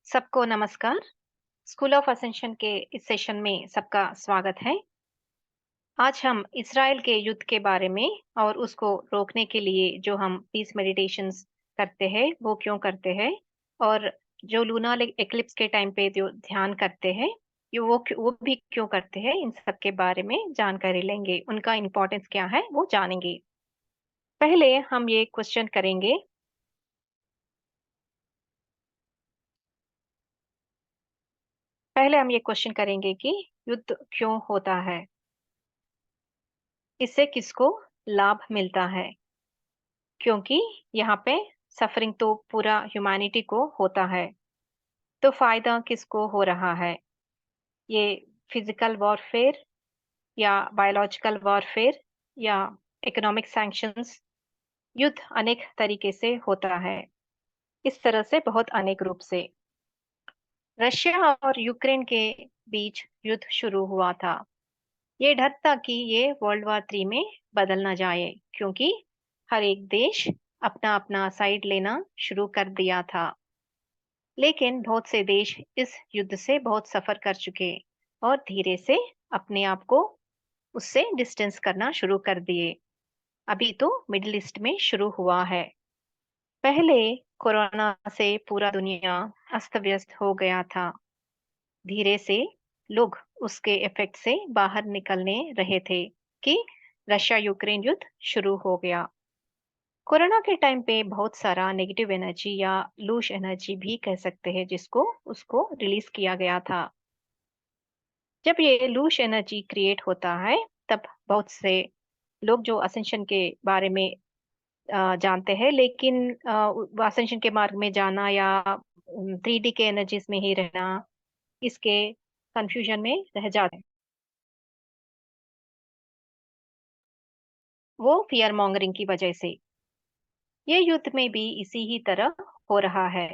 सबको नमस्कार। School of ascension के इस सेशन में सबका स्वागत है। आज हम इज़राइल के युद्ध के बारे में और उसको रोकने के लिए जो हम पीस मेडिटेशंस करते हैं, वो क्यों करते हैं? और जो लूनार एक्लिप्स के टाइम पे जो ध्यान करते हैं, ये वो भी क्यों करते हैं? इन सब के बारे में जानकारी लेंगे। उनका इम्पोर्टेंस क्या है, वो जानेंगे। पहले हम ये क्वेश्चन करेंगे पहले हम ये क्वेश्चन करेंगे कि युद्ध क्यों होता है? इससे किसको लाभ मिलता है? क्योंकि यहाँ पे सफरिंग तो पूरा ह्यूमैनिटी को होता है, तो फ़ायदा किसको हो रहा है? ये फिज़िकल वॉरफेयर या बायोलॉजिकल वॉरफेयर या इकोनॉमिक सैंक्शंस, युद्ध अनेक तरीके से होता है। इस तरह से बहुत अनेक रूप से। रशिया और यूक्रेन के बीच युद्ध शुरू हुआ था। ये डर था कि ये वर्ल्ड वॉर 3 में बदल ना जाए, क्योंकि हर एक देश अपना-अपना साइड लेना शुरू कर दिया था। लेकिन बहुत से देश इस युद्ध से बहुत सफ़र कर चुके और धीरे से अपने आप को उससे डिस्टेंस करना शुरू कर दिए। अभी तो मिडल ईस्ट में शुरू हुआ है। पहले कोरोना से पूरा दुनिया अस्त-व्यस्त हो गया था। धीरे से लोग उसके इफ़ेक्ट से बाहर निकलने रहे थे कि रशिया-यूक्रेन युद्ध शुरू हो गया। कोरोना के टाइम पे बहुत सारा नेगेटिव एनर्जी या लूश एनर्जी भी कह सकते हैं जिसको उसको रिलीज़ किया गया था। जब ये लूश एनर्जी क्रिएट होता है, तब बहुत से लोग जो असेंशन के बारे में जानते हैं, लेकिन असेंशन के मार्ग में जाना या 3D के एनर्जीज़ में ही रहना, इसके कन्फ्यूज़न में रह जाते हैं। वो फ़ियर मॉन्गरिंग की वजह से। ये युद्ध में भी इसी ही तरह हो रहा है।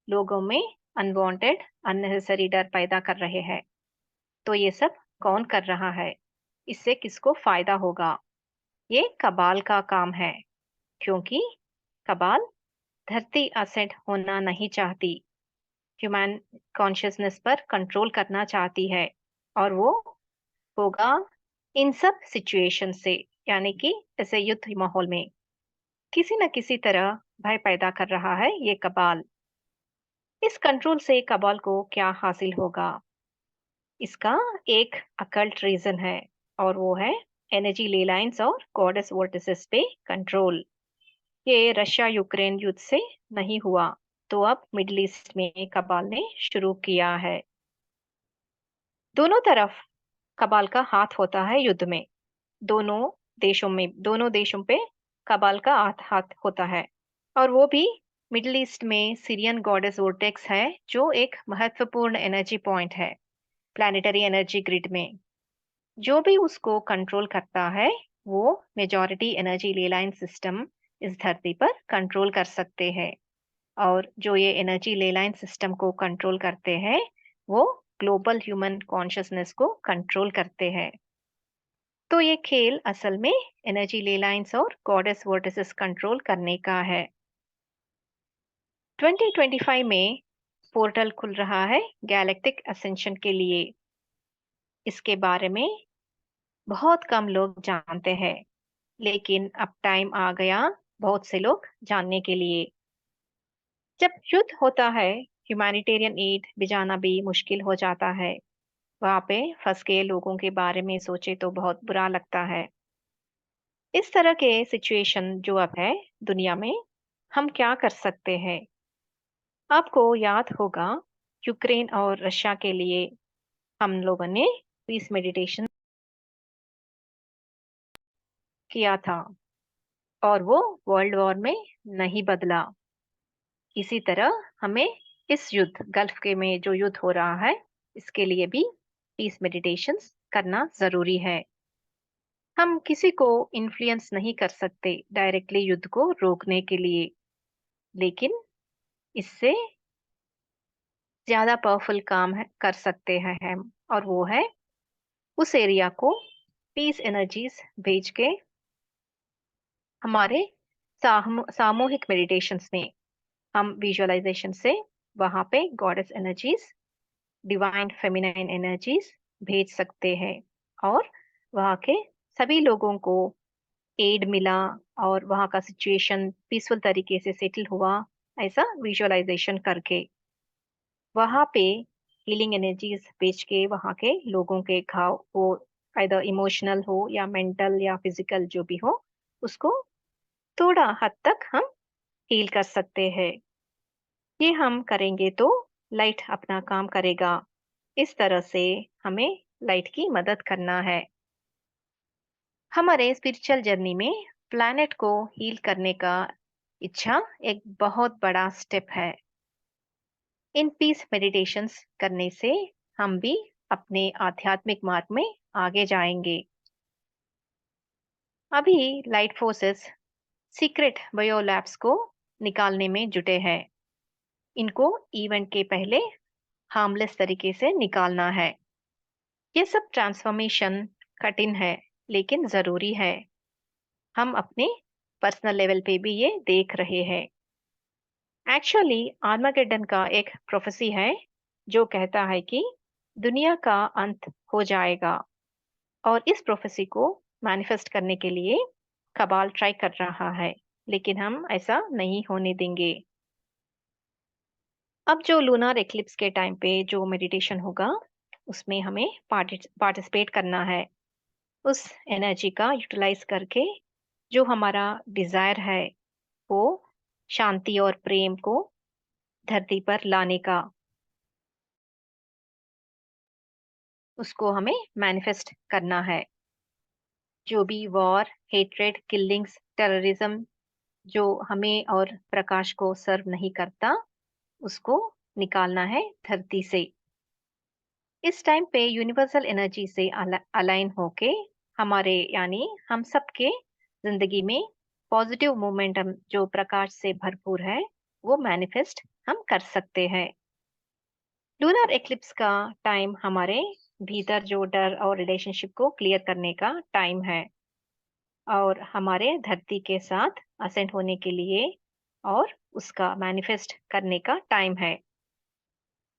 लोगों में अनवांटेड, अननेसेसरी डर पैदा कर रहे हैं। तो ये सब कौन कर रहा है? इससे किसको फ़ायदा होगा? ये कबाल का काम है, क्योंकि कबाल धरती असेंट होना नहीं चाहती। ह्यूमन कॉन्शियसनेस पर कंट्रोल करना चाहती है और वो होगा इन सब सिचुएशन से, यानी कि ऐसे युद्ध माहौल में किसी न किसी तरह भय पैदा कर रहा है ये कबाल। इस कंट्रोल से कबाल को क्या हासिल होगा? इसका एक अकल्ट रीजन है और वो है एनर्जी ले लाइंस और गॉडेस वर्टिसेस पे कंट्रोल। ये रशिया यूक्रेन युद्ध से नहीं हुआ, तो अब मिडिल ईस्ट में कबाल ने शुरू किया है। दोनों तरफ कबाल का हाथ होता है युद्ध में। दोनों देशों पे कबाल का हाथ होता है और वो भी मिडिल ईस्ट में सीरियन गॉडेस वोर्टेक्स है, जो एक महत्वपूर्ण एनर्जी पॉइंट है प्लैनेटरी एनर्जी ग्रिड में। जो भी उसको कंट्रोल करता है, वो मेजॉरिटी एनर्जी ले लाइन सिस्टम इस धरती पर कंट्रोल कर सकते हैं। और जो ये एनर्जी ले लाइन सिस्टम को कंट्रोल करते हैं, वो ग्लोबल ह्यूमन कॉन्शियसनेस को कंट्रोल करते हैं। तो ये खेल असल में एनर्जी ले लाइंस और गॉडेस वर्टिसेस कंट्रोल करने का है। 2025 में पोर्टल खुल रहा है गैलेक्टिक असेंशन के लिए। इसके बारे में बहुत कम लोग जानते हैं, लेकिन अब टाइम आ गया बहुत से लोग जानने के लिए। जब युद्ध होता है, ह्यूमैनिटेरियन एड भिजाना भी मुश्किल हो जाता है। वहां पे फंस के लोगों के बारे में सोचे तो बहुत बुरा लगता है। इस तरह के सिचुएशन जो अब है दुनिया में, हम क्या कर सकते हैं? आपको याद होगा यूक्रेन और रशिया के लिए हम लोगों ने पीस मेडिटेशन किया था और वो वर्ल्ड वॉर में नहीं बदला। इसी तरह हमें इस युद्ध गल्फ के में जो युद्ध हो रहा है, इसके लिए भी पीस मेडिटेशंस करना जरूरी है। हम किसी को इन्फ्लुएंस नहीं कर सकते डायरेक्टली युद्ध को रोकने के लिए, लेकिन इससे ज़्यादा पावरफुल काम है कर सकते हैं हम, और वो है उस एरिया को पीस एनर्जीज़ भेज के हमारे सामूहिक मेडिटेशंस में हम विजुअलाइज़ेशन से वहां पे goddess energies, divine feminine energies भेज सकते हैं और वहाँ के सभी लोगों को एड मिला और वहाँ का सिचुएशन पीसफुल तरीके से सेटल हुआ, ऐसा विजुअलाइजेशन करके वहाँ पे हीलिंग एनर्जीज भेज के वहाँ के लोगों के घाव, वो आइदर इमोशनल हो या मेंटल या फिजिकल जो भी हो, उसको थोड़ा हद तक हम हील कर सकते हैं। ये हम करेंगे तो लाइट अपना काम करेगा। इस तरह से हमें लाइट की मदद करना है। हमारे स्पिरिचुअल जर्नी में प्लैनेट को हील करने का इच्छा एक बहुत बड़ा स्टेप है। इन पीस मेडिटेशंस करने से हम भी अपने आध्यात्मिक मार्ग में आगे जाएंगे। अभी light forces secret bio labs को निकालने में जुटे हैं। इनको इवेंट के पहले हार्मलेस तरीके से निकालना है। ये सब ट्रांसफॉर्मेशन कठिन है लेकिन जरूरी है। हम अपने पर्सनल लेवल पे भी ये देख रहे हैं। एक्चुअली आर्मागेडन का एक प्रोफेसी है जो कहता है कि दुनिया का अंत हो जाएगा, और इस प्रोफेसी को मैनिफेस्ट करने के लिए कबाल ट्राई कर रहा है, लेकिन हम ऐसा नहीं होने देंगे। अब जो लूनर एक्लिप्स के टाइम पे जो मेडिटेशन होगा, उसमें हमें पार्टिसिपेट करना है। उस एनर्जी का यूटिलाइज करके जो हमारा डिजायर है, वो शांति और प्रेम को धरती पर लाने का, उसको हमें मैनिफेस्ट करना है। जो भी वॉर, हेट्रेड, किलिंग्स, टेररिज्म जो हमें और प्रकाश को सर्व नहीं करता, उसको निकालना है धरती से। इस टाइम पे यूनिवर्सल एनर्जी से अलाइन होके हमारे यानी हम सबके जिंदगी में पॉजिटिव मोमेंटम जो प्रकाश से भरपूर है, वो मैनिफेस्ट हम कर सकते हैं। लूनर एक्लिप्स का टाइम हमारे भीतर जो डर और रिलेशनशिप को क्लियर करने का टाइम है, और हमारे धरती के साथ असेंड होने के लिए और उसका मैनिफेस्ट करने का टाइम है।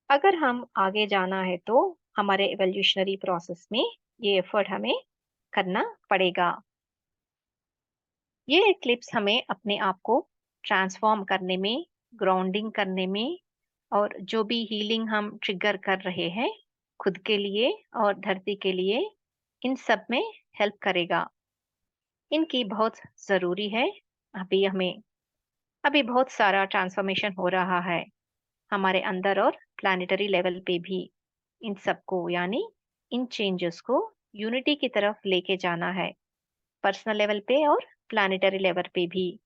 अगर हम आगे जाना है तो हमारे एवोल्यूशनरी प्रोसेस में ये एफर्ट हमें करना पड़ेगा। ये एक्लिप्स हमें अपने आप को ट्रांसफॉर्म करने में, ग्राउंडिंग करने में, और जो भी हीलिंग हम ट्रिगर कर रहे हैं खुद के लिए और धरती के लिए, इन सब में हेल्प करेगा। इनकी बहुत जरूरी है। अभी हमें अभी बहुत सारा ट्रांसफॉर्मेशन हो रहा है हमारे अंदर और प्लानिटरी लेवल पे भी। इन सबको यानी इन चेंजेस को यूनिटी की तरफ लेके जाना है, पर्सनल लेवल पे और प्लानिटरी लेवल पे भी,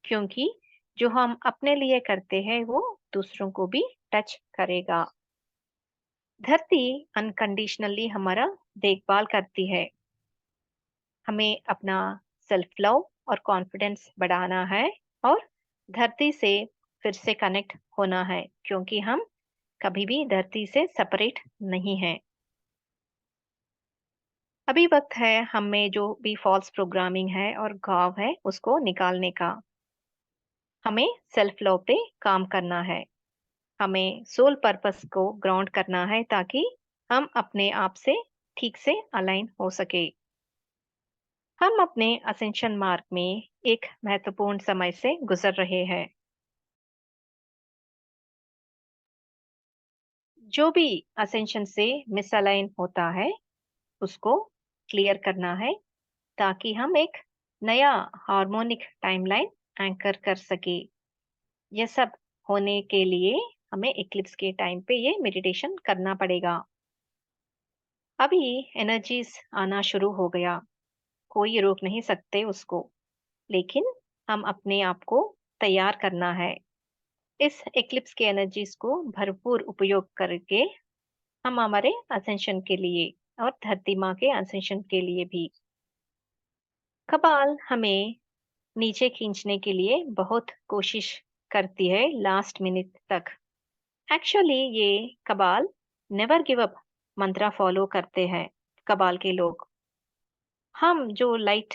क्योंकि जो हम अपने लिए करते हैं वो दूसरों को भी टच करेगा। धरती अनकंडीशनली हमारा देखभाल करती है। हमें अपना सेल्फ लव और कॉन्फिडेंस बढ़ाना है और धरती से फिर से कनेक्ट होना है, क्योंकि हम कभी भी धरती से सेपरेट नहीं है। अभी वक्त है हमें जो भी फॉल्स प्रोग्रामिंग है और घाव है उसको निकालने का। हमें सेल्फ लव पे काम करना है। हमें सोल पर्पस को ग्राउंड करना है ताकि हम अपने आप से ठीक से अलाइन हो सके। हम अपने असेंशन मार्ग में एक महत्वपूर्ण समय से गुजर रहे हैं। जो भी असेंशन से मिसअलाइन होता है उसको क्लियर करना है ताकि हम एक नया हार्मोनिक टाइमलाइन एंकर कर सके। यह सब होने के लिए हमें इक्लिप्स के टाइम पे ये मेडिटेशन करना पड़ेगा। अभी एनर्जीज आना शुरू हो गया, कोई रोक नहीं सकते उसको, लेकिन हम अपने आप को तैयार करना है। इस इक्लिप्स के एनर्जीज को भरपूर उपयोग करके हम हमारे असेंशन के लिए और धरती माँ के असेंशन के लिए भी। कपाल हमें नीचे खींचने के लिए बहुत कोशिश करती है लास्ट मिनट तक। एक्चुअली ये कबाल नेवर गिव अप मंत्रा फॉलो करते हैं कबाल के लोग। हम जो लाइट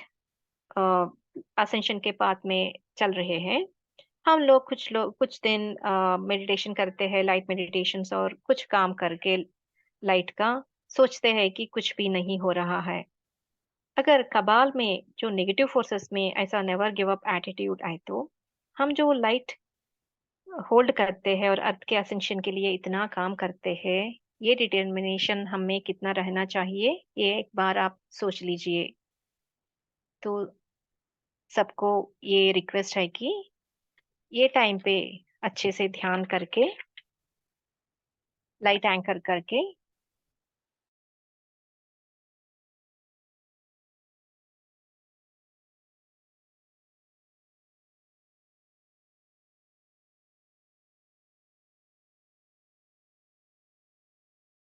असेंशन के पाथ में चल रहे हैं, कुछ लोग कुछ दिन मेडिटेशन करते हैं, लाइट मेडिटेशंस और कुछ काम करके लाइट का सोचते हैं कि कुछ भी नहीं हो रहा है। अगर कबाल में जो नेगेटिव फोर्सेस में ऐसा नेवर गिव अप एटीट्यूड आए तो हम जो लाइट होल्ड करते हैं और अर्थ के असेंशन के लिए इतना काम करते हैं, ये डिटर्मिनेशन हम में कितना रहना चाहिए, ये एक बार आप सोच लीजिए। तो सबको ये रिक्वेस्ट है कि ये टाइम पे अच्छे से ध्यान करके, लाइट एंकर करके